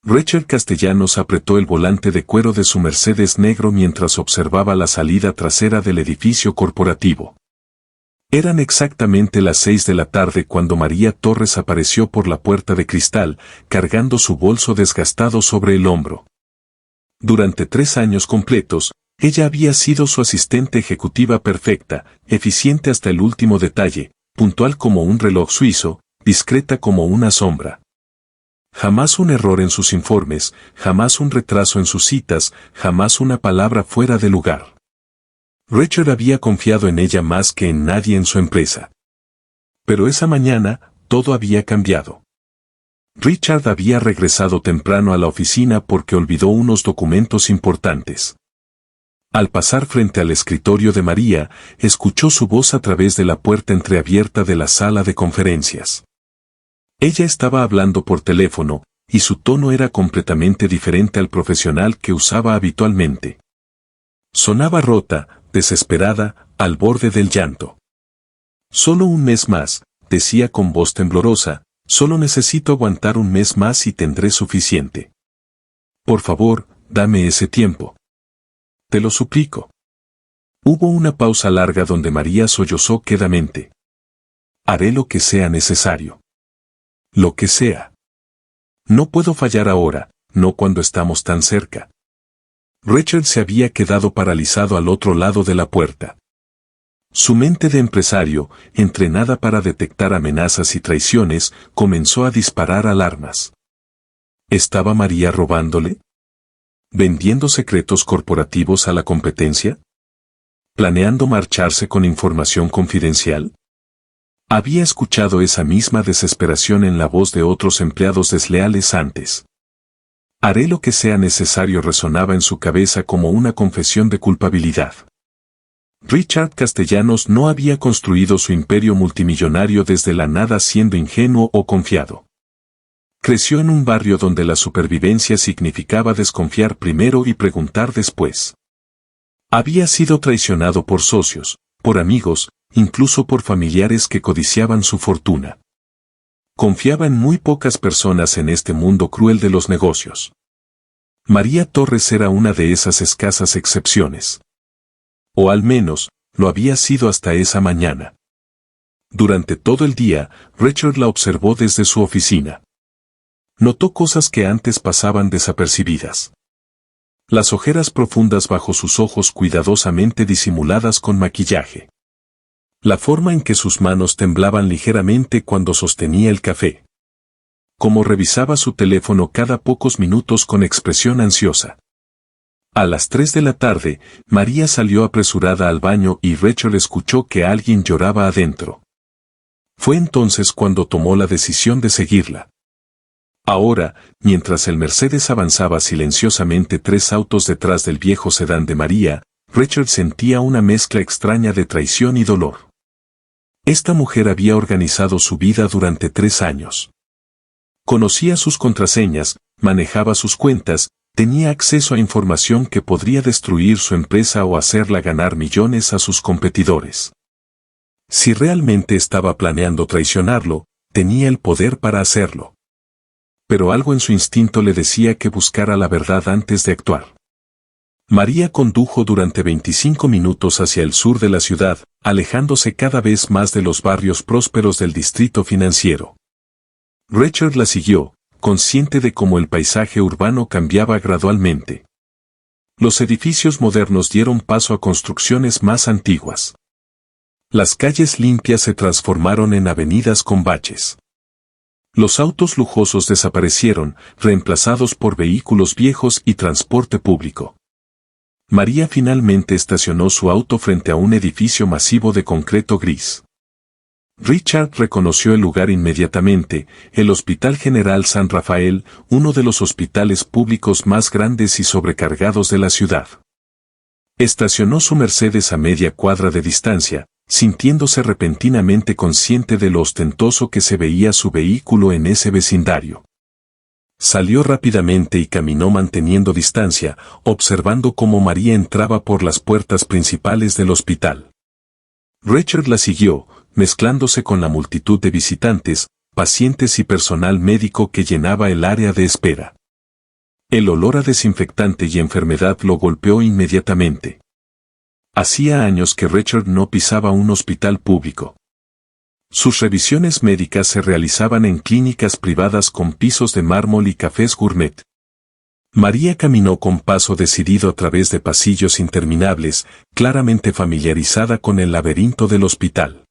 Richard Castellanos apretó el volante de cuero de su Mercedes negro mientras observaba la salida trasera del edificio corporativo. Eran exactamente las 6 de la tarde cuando María Torres apareció por la puerta de cristal, cargando su bolso desgastado sobre el hombro. Durante 3 años completos, ella había sido su asistente ejecutiva perfecta, eficiente hasta el último detalle, puntual como un reloj suizo, discreta como una sombra. Jamás un error en sus informes, jamás un retraso en sus citas, jamás una palabra fuera de lugar. Richard había confiado en ella más que en nadie en su empresa. Pero esa mañana, todo había cambiado. Richard había regresado temprano a la oficina porque olvidó unos documentos importantes. Al pasar frente al escritorio de María, escuchó su voz a través de la puerta entreabierta de la sala de conferencias. Ella estaba hablando por teléfono, y su tono era completamente diferente al profesional que usaba habitualmente. Sonaba rota, desesperada, al borde del llanto. Solo un mes más, decía con voz temblorosa, solo necesito aguantar un mes más y tendré suficiente. Por favor, dame ese tiempo. Te lo suplico. Hubo una pausa larga donde María sollozó quedamente. Haré lo que sea necesario. Lo que sea. No puedo fallar ahora, no cuando estamos tan cerca. Richard se había quedado paralizado al otro lado de la puerta. Su mente de empresario, entrenada para detectar amenazas y traiciones, comenzó a disparar alarmas. ¿Estaba María robándole? ¿Vendiendo secretos corporativos a la competencia? ¿Planeando marcharse con información confidencial? Había escuchado esa misma desesperación en la voz de otros empleados desleales antes. Haré lo que sea necesario resonaba en su cabeza como una confesión de culpabilidad. Richard Castellanos no había construido su imperio multimillonario desde la nada siendo ingenuo o confiado. Creció en un barrio donde la supervivencia significaba desconfiar primero y preguntar después. Había sido traicionado por socios, por amigos, incluso por familiares que codiciaban su fortuna. Confiaba en muy pocas personas en este mundo cruel de los negocios. María Torres era una de esas escasas excepciones. O al menos, lo había sido hasta esa mañana. Durante todo el día, Richard la observó desde su oficina. Notó cosas que antes pasaban desapercibidas. Las ojeras profundas bajo sus ojos cuidadosamente disimuladas con maquillaje. La forma en que sus manos temblaban ligeramente cuando sostenía el café. Cómo revisaba su teléfono cada pocos minutos con expresión ansiosa. A las 3 de la tarde, María salió apresurada al baño y Richard escuchó que alguien lloraba adentro. Fue entonces cuando tomó la decisión de seguirla. Ahora, mientras el Mercedes avanzaba silenciosamente 3 autos detrás del viejo sedán de María, Richard sentía una mezcla extraña de traición y dolor. Esta mujer había organizado su vida durante 3 años. Conocía sus contraseñas, manejaba sus cuentas, tenía acceso a información que podría destruir su empresa o hacerla ganar millones a sus competidores. Si realmente estaba planeando traicionarlo, tenía el poder para hacerlo. Pero algo en su instinto le decía que buscara la verdad antes de actuar. María condujo durante 25 minutos hacia el sur de la ciudad, alejándose cada vez más de los barrios prósperos del distrito financiero. Richard la siguió, consciente de cómo el paisaje urbano cambiaba gradualmente. Los edificios modernos dieron paso a construcciones más antiguas. Las calles limpias se transformaron en avenidas con baches. Los autos lujosos desaparecieron, reemplazados por vehículos viejos y transporte público. María finalmente estacionó su auto frente a un edificio masivo de concreto gris. Richard reconoció el lugar inmediatamente, el Hospital General San Rafael, uno de los hospitales públicos más grandes y sobrecargados de la ciudad. Estacionó su Mercedes a media cuadra de distancia, sintiéndose repentinamente consciente de lo ostentoso que se veía su vehículo en ese vecindario. Salió rápidamente y caminó manteniendo distancia, observando cómo María entraba por las puertas principales del hospital. Richard la siguió, mezclándose con la multitud de visitantes, pacientes y personal médico que llenaba el área de espera. El olor a desinfectante y enfermedad lo golpeó inmediatamente. Hacía años que Richard no pisaba un hospital público. Sus revisiones médicas se realizaban en clínicas privadas con pisos de mármol y cafés gourmet. María caminó con paso decidido a través de pasillos interminables, claramente familiarizada con el laberinto del hospital.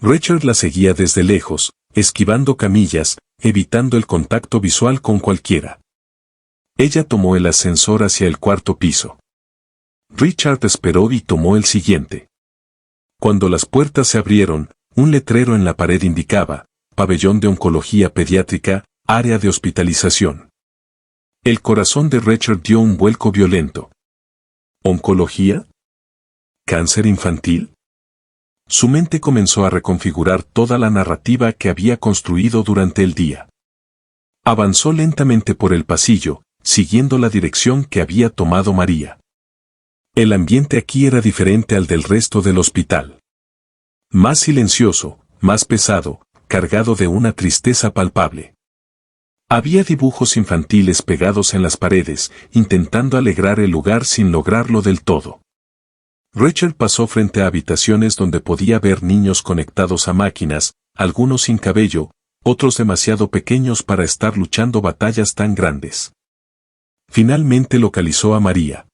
Richard la seguía desde lejos, esquivando camillas, evitando el contacto visual con cualquiera. Ella tomó el ascensor hacia el cuarto piso. Richard esperó y tomó el siguiente. Cuando las puertas se abrieron, un letrero en la pared indicaba, pabellón de oncología pediátrica, área de hospitalización. El corazón de Richard dio un vuelco violento. ¿Oncología? ¿Cáncer infantil? Su mente comenzó a reconfigurar toda la narrativa que había construido durante el día. Avanzó lentamente por el pasillo, siguiendo la dirección que había tomado María. El ambiente aquí era diferente al del resto del hospital. Más silencioso, más pesado, cargado de una tristeza palpable. Había dibujos infantiles pegados en las paredes, intentando alegrar el lugar sin lograrlo del todo. Richard pasó frente a habitaciones donde podía ver niños conectados a máquinas, algunos sin cabello, otros demasiado pequeños para estar luchando batallas tan grandes. Finalmente localizó a María.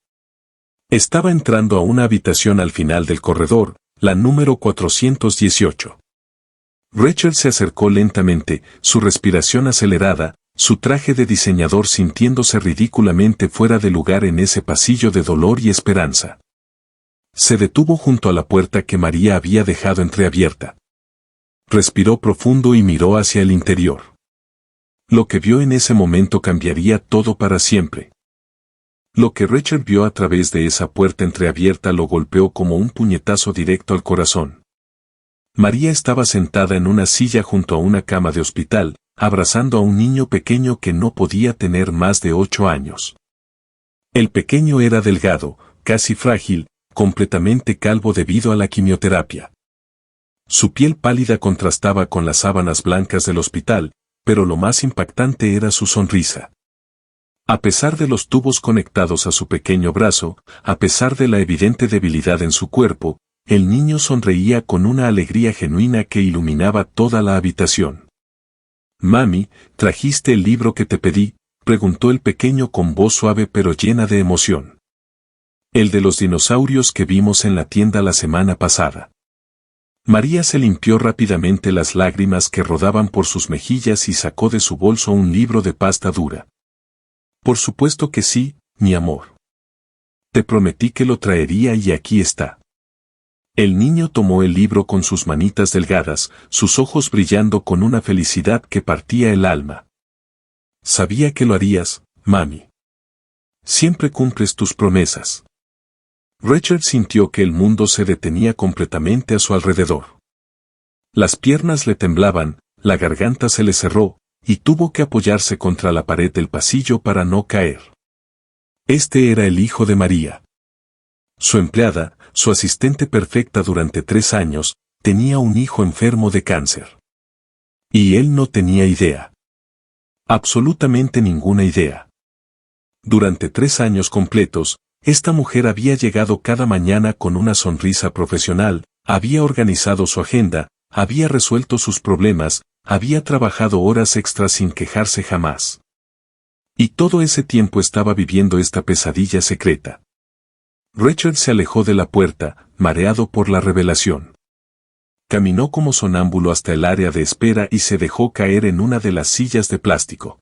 Estaba entrando a una habitación al final del corredor, la número 418. Richard se acercó lentamente, su respiración acelerada, su traje de diseñador sintiéndose ridículamente fuera de lugar en ese pasillo de dolor y esperanza. Se detuvo junto a la puerta que María había dejado entreabierta. Respiró profundo y miró hacia el interior. Lo que vio en ese momento cambiaría todo para siempre. Lo que Richard vio a través de esa puerta entreabierta lo golpeó como un puñetazo directo al corazón. María estaba sentada en una silla junto a una cama de hospital, abrazando a un niño pequeño que no podía tener más de 8 años. El pequeño era delgado, casi frágil, completamente calvo debido a la quimioterapia. Su piel pálida contrastaba con las sábanas blancas del hospital, pero lo más impactante era su sonrisa. A pesar de los tubos conectados a su pequeño brazo, a pesar de la evidente debilidad en su cuerpo, el niño sonreía con una alegría genuina que iluminaba toda la habitación. «Mami, ¿trajiste el libro que te pedí?», preguntó el pequeño con voz suave pero llena de emoción. «El de los dinosaurios que vimos en la tienda la semana pasada». María se limpió rápidamente las lágrimas que rodaban por sus mejillas y sacó de su bolso un libro de pasta dura. «Por supuesto que sí, mi amor. Te prometí que lo traería y aquí está». El niño tomó el libro con sus manitas delgadas, sus ojos brillando con una felicidad que partía el alma. «Sabía que lo harías, mami. Siempre cumples tus promesas». Richard sintió que el mundo se detenía completamente a su alrededor. Las piernas le temblaban, la garganta se le cerró, y tuvo que apoyarse contra la pared del pasillo para no caer. Este era el hijo de María. Su empleada, su asistente perfecta durante 3 años, tenía un hijo enfermo de cáncer. Y él no tenía idea. Absolutamente ninguna idea. Durante 3 años completos, esta mujer había llegado cada mañana con una sonrisa profesional, había organizado su agenda, había resuelto sus problemas, había trabajado horas extras sin quejarse jamás. Y todo ese tiempo estaba viviendo esta pesadilla secreta. Richard se alejó de la puerta, mareado por la revelación. Caminó como sonámbulo hasta el área de espera y se dejó caer en una de las sillas de plástico.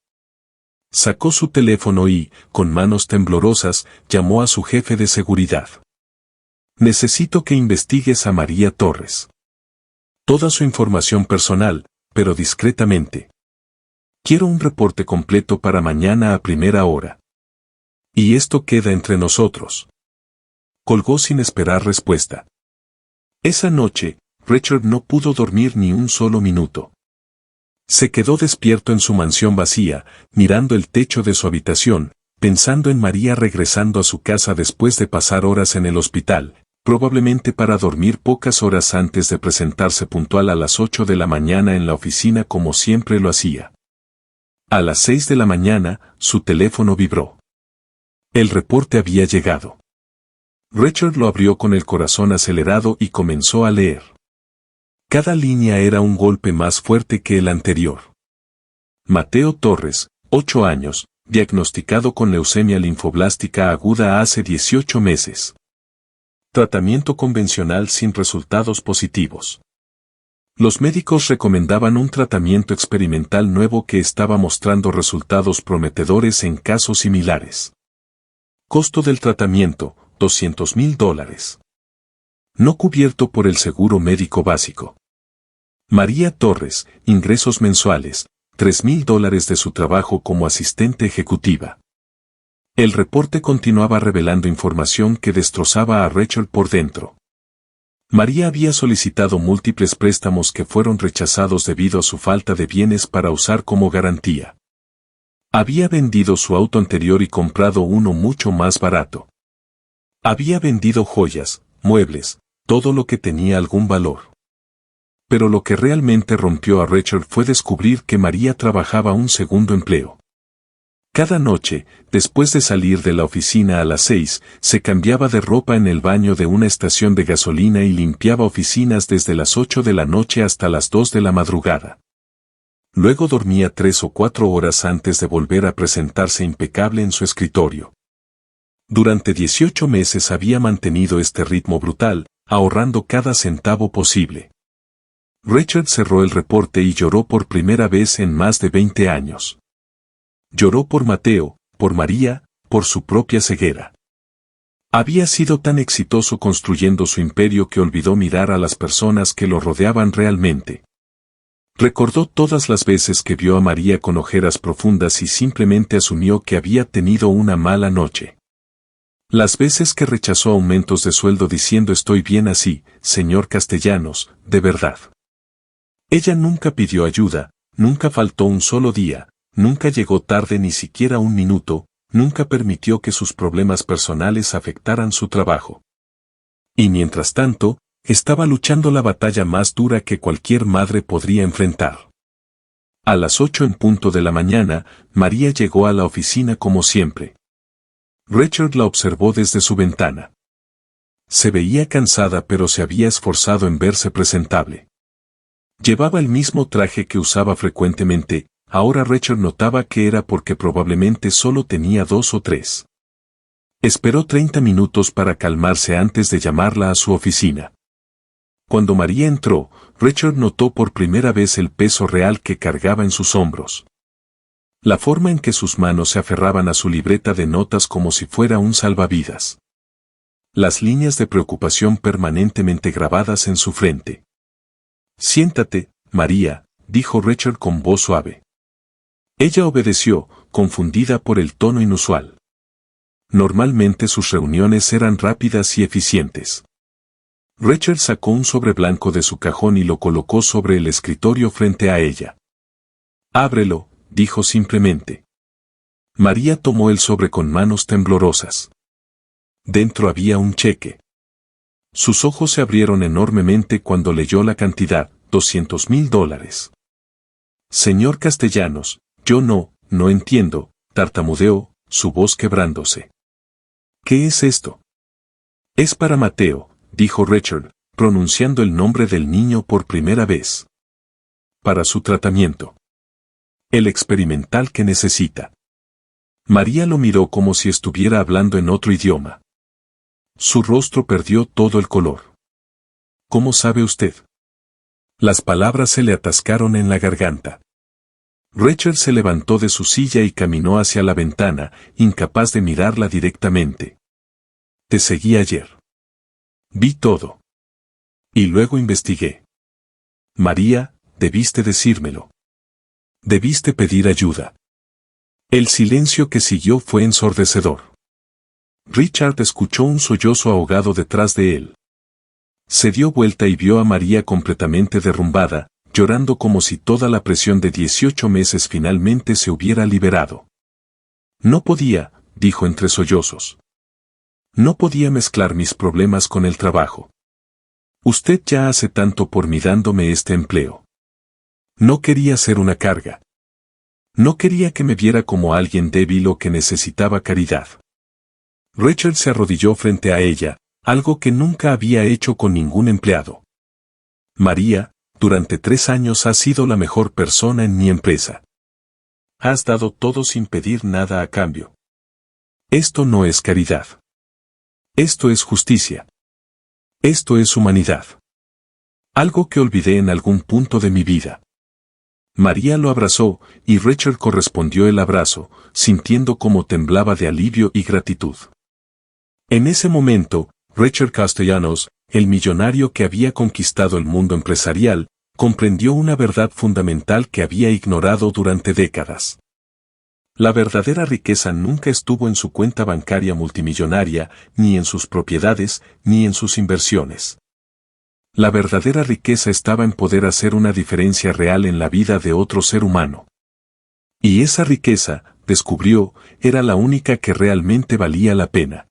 Sacó su teléfono y, con manos temblorosas, llamó a su jefe de seguridad. «Necesito que investigues a María Torres. Toda su información personal, pero discretamente. Quiero un reporte completo para mañana a primera hora. Y esto queda entre nosotros». Colgó sin esperar respuesta. Esa noche, Richard no pudo dormir ni un solo minuto. Se quedó despierto en su mansión vacía, mirando el techo de su habitación, pensando en María regresando a su casa después de pasar horas en el hospital, probablemente para dormir pocas horas antes de presentarse puntual a las 8 de la mañana en la oficina como siempre lo hacía. A las 6 de la mañana, su teléfono vibró. El reporte había llegado. Richard lo abrió con el corazón acelerado y comenzó a leer. Cada línea era un golpe más fuerte que el anterior. Mateo Torres, 8 años, diagnosticado con leucemia linfoblástica aguda hace 18 meses. Tratamiento convencional sin resultados positivos. Los médicos recomendaban un tratamiento experimental nuevo que estaba mostrando resultados prometedores en casos similares. Costo del tratamiento, $200,000. No cubierto por el seguro médico básico. María Torres, ingresos mensuales, $3,000 de su trabajo como asistente ejecutiva. El reporte continuaba revelando información que destrozaba a Rachel por dentro. María había solicitado múltiples préstamos que fueron rechazados debido a su falta de bienes para usar como garantía. Había vendido su auto anterior y comprado uno mucho más barato. Había vendido joyas, muebles, todo lo que tenía algún valor. Pero lo que realmente rompió a Rachel fue descubrir que María trabajaba un segundo empleo. Cada noche, después de salir de la oficina a las 6, se cambiaba de ropa en el baño de una estación de gasolina y limpiaba oficinas desde las 8 de la noche hasta las 2 de la madrugada. Luego dormía 3 o 4 horas antes de volver a presentarse impecable en su escritorio. Durante 18 meses había mantenido este ritmo brutal, ahorrando cada centavo posible. Richard cerró el reporte y lloró por primera vez en más de 20 años. Lloró por Mateo, por María, por su propia ceguera. Había sido tan exitoso construyendo su imperio que olvidó mirar a las personas que lo rodeaban realmente. Recordó todas las veces que vio a María con ojeras profundas y simplemente asumió que había tenido una mala noche. Las veces que rechazó aumentos de sueldo diciendo estoy bien así, señor Castellanos, de verdad. Ella nunca pidió ayuda, nunca faltó un solo día, nunca llegó tarde ni siquiera un minuto, nunca permitió que sus problemas personales afectaran su trabajo. Y mientras tanto, estaba luchando la batalla más dura que cualquier madre podría enfrentar. A las 8 en punto de la mañana, María llegó a la oficina como siempre. Richard la observó desde su ventana. Se veía cansada pero se había esforzado en verse presentable. Llevaba el mismo traje que usaba frecuentemente, ahora Richard notaba que era porque probablemente solo tenía 2 o 3. Esperó 30 minutos para calmarse antes de llamarla a su oficina. Cuando María entró, Richard notó por primera vez el peso real que cargaba en sus hombros. La forma en que sus manos se aferraban a su libreta de notas como si fuera un salvavidas. Las líneas de preocupación permanentemente grabadas en su frente. Siéntate, María, dijo Richard con voz suave. Ella obedeció, confundida por el tono inusual. Normalmente sus reuniones eran rápidas y eficientes. Richard sacó un sobre blanco de su cajón y lo colocó sobre el escritorio frente a ella. Ábrelo, dijo simplemente. María tomó el sobre con manos temblorosas. Dentro había un cheque. Sus ojos se abrieron enormemente cuando leyó la cantidad, $200,000. Señor Castellanos, yo no entiendo, tartamudeó, su voz quebrándose. ¿Qué es esto? Es para Mateo, dijo Richard, pronunciando el nombre del niño por primera vez. Para su tratamiento. El experimental que necesita. María lo miró como si estuviera hablando en otro idioma. Su rostro perdió todo el color. ¿Cómo sabe usted? Las palabras se le atascaron en la garganta. Richard se levantó de su silla y caminó hacia la ventana, incapaz de mirarla directamente. Te seguí ayer. Vi todo. Y luego investigué. María, debiste decírmelo. Debiste pedir ayuda. El silencio que siguió fue ensordecedor. Richard escuchó un sollozo ahogado detrás de él. Se dio vuelta y vio a María completamente derrumbada, llorando como si toda la presión de 18 meses finalmente se hubiera liberado. No podía, dijo entre sollozos. No podía mezclar mis problemas con el trabajo. Usted ya hace tanto por mí dándome este empleo. No quería ser una carga. No quería que me viera como alguien débil o que necesitaba caridad. Rachel se arrodilló frente a ella, algo que nunca había hecho con ningún empleado. María, durante 3 años has sido la mejor persona en mi empresa. Has dado todo sin pedir nada a cambio. Esto no es caridad. Esto es justicia. Esto es humanidad. Algo que olvidé en algún punto de mi vida. María lo abrazó, y Rachel correspondió el abrazo, sintiendo cómo temblaba de alivio y gratitud. En ese momento, Rachel Castellanos, el millonario que había conquistado el mundo empresarial, comprendió una verdad fundamental que había ignorado durante décadas. La verdadera riqueza nunca estuvo en su cuenta bancaria multimillonaria, ni en sus propiedades, ni en sus inversiones. La verdadera riqueza estaba en poder hacer una diferencia real en la vida de otro ser humano. Y esa riqueza, descubrió, era la única que realmente valía la pena.